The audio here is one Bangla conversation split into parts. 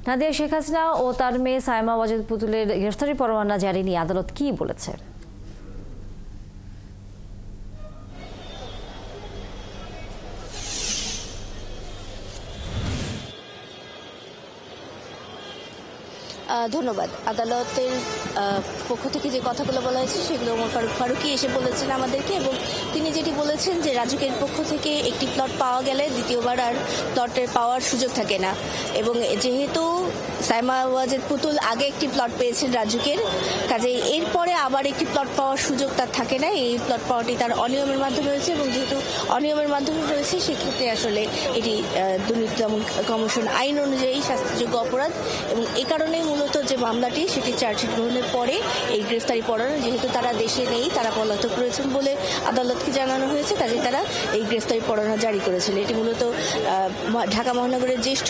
নাদিয়া, শেখ হাসিনা ও তার মেয়ে সায়মা ওয়াজেদ পুতুলের গ্রেফতারি পরোয়ানা জারি নিয়ে আদালত কি বলেছে? ধন্যবাদ। আদালতের পক্ষ থেকে যে কথাগুলো বলা হয়েছে সেগুলো ওমর ফারুক ফারুকী এসে বলেছেন আমাদেরকে, এবং তিনি যেটি বলেছেন যে রাজুকের পক্ষ থেকে একটি প্লট পাওয়া গেলে দ্বিতীয়বার আর প্লটের পাওয়ার সুযোগ থাকে না, এবং যেহেতু সায়মা ওয়াজেদ পুতুল আগে একটি প্লট পেয়েছেন রাজুকের, কাজেই এরপরে আবার একটি প্লট পাওয়ার সুযোগ তার থাকে না। এই প্লট পাওয়াটি তার অনিয়মের মাধ্যমে হয়েছে, এবং যেহেতু অনিয়মের মাধ্যমে রয়েছে সেক্ষেত্রে আসলে এটি দুর্নীতি দমন কমিশন আইন অনুযায়ী শাস্তিযোগ্য অপরাধ, এবং এ কারণেই মূলত যে মামলাটি সেটি চার্জশিট গ্রহণের পরে এই গ্রেফতারি পরোয়ানা, যেহেতু তারা দেশে নেই, তারা পলাতক রয়েছেন বলে আদালতকে জানানো হয়েছে, কাজে তারা এই গ্রেফতারি পরোয়ানা জারি করেছেন। এটি মূলত ঢাকা মহানগরের জ্যেষ্ঠ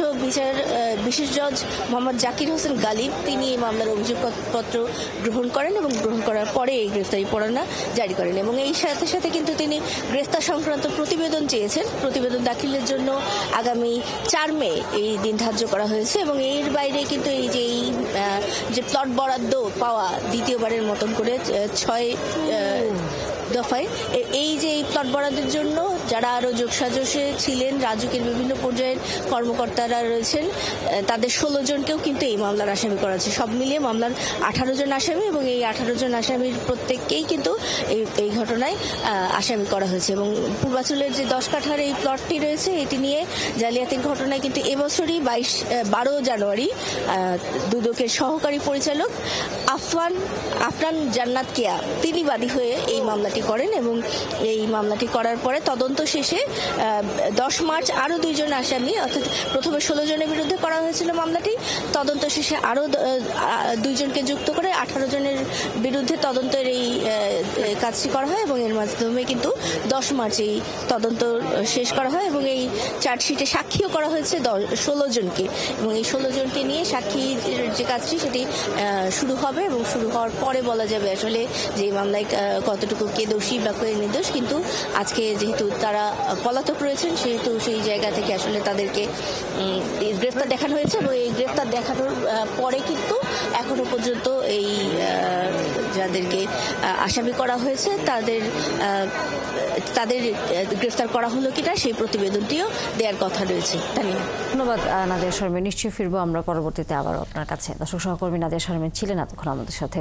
বিশেষ জজ মোহাম্মদ জাকির হোসেন গালিব তিনি এই মামলার অভিযোগপত্র গ্রহণ করেন, এবং গ্রহণ করার পরে এই গ্রেফতারি পরোয়ানা জারি করেন, এবং এই সাথে সাথে কিন্তু তিনি গ্রেফতার সংক্রান্ত প্রতিবেদন চেয়েছেন। প্রতিবেদন দাখিলের জন্য আগামী 4 মে এই দিন ধার্য করা হয়েছে, এবং এর বাইরে কিন্তু এই যে প্লট বরাদ্দ পাওয়া দ্বিতীয়বারের মতন করে 6 দফায় এই যে এই প্লট বরাদ্দের জন্য যারা আরো যোগসাজশে ছিলেন, রাজুকের বিভিন্ন পর্যায়ের কর্মকর্তারা রয়েছেন, তাদের 16 জনকেও কিন্তু এই মামলার আসামি করা হয়েছে। সব মিলিয়ে মামলার 18 জন আসামি, এবং এই 18 জন আসামির প্রত্যেককেই কিন্তু এই ঘটনায় আসামি করা হয়েছে। এবং পূর্বাচলের যে 10 কাঠার এই প্লটটি রয়েছে, এটি নিয়ে জালিয়াতির ঘটনায় কিন্তু এবছরই 12 জানুয়ারি দুদকের সহকারী পরিচালক আফরান জান্নাত কেয়া তিনি বাদী হয়ে এই মামলাটি করেন, এবং এই মামলাটি করার পরে তদন্ত শেষে 10 মার্চ আরো 2 জন আসামি, অর্থাৎ প্রথমে 16 জনের বিরুদ্ধে করা হয়েছিল মামলাটি, তদন্ত শেষে আরো 2 জনকে যুক্ত করে 18 জনের বিরুদ্ধে তদন্তের এই কাজটি করা হয়, এবং এর মাধ্যমে কিন্তু 10 মার্চ এই তদন্ত শেষ করা হয়, এবং এই চার্জশিটে সাক্ষীও করা হয়েছে 16 জনকে, এবং এই 16 জনকে নিয়ে সাক্ষীর যে কাজটি সেটি শুরু হবে, এবং শুরু হওয়ার পরে বলা যাবে আসলে যে মামলায় কতটুকু কে দোষী বা কে নির্দোষ। কিন্তু আজকে যেহেতু তারা পলাতক রয়েছেন, সেহেতু সেই জায়গা থেকে আসলে তাদেরকে গ্রেফতার দেখানো হয়েছে, এবং এই গ্রেফতার দেখানোর পরে কিন্তু এখনো পর্যন্ত এই যাদেরকে আসামি করা হয়েছে তাদের গ্রেফতার করা হলো কিনা সেই প্রতিবেদনটিও দেওয়ার কথা রয়েছে। ধন্যবাদ নাদিয়া শারমিন। নিশ্চয়ই ফিরবো আমরা পরবর্তীতে আবার আপনার কাছে। দর্শক, সহকর্মী নাদিয়া শারমিন ছিলেন এতক্ষণ আমাদের সাথে।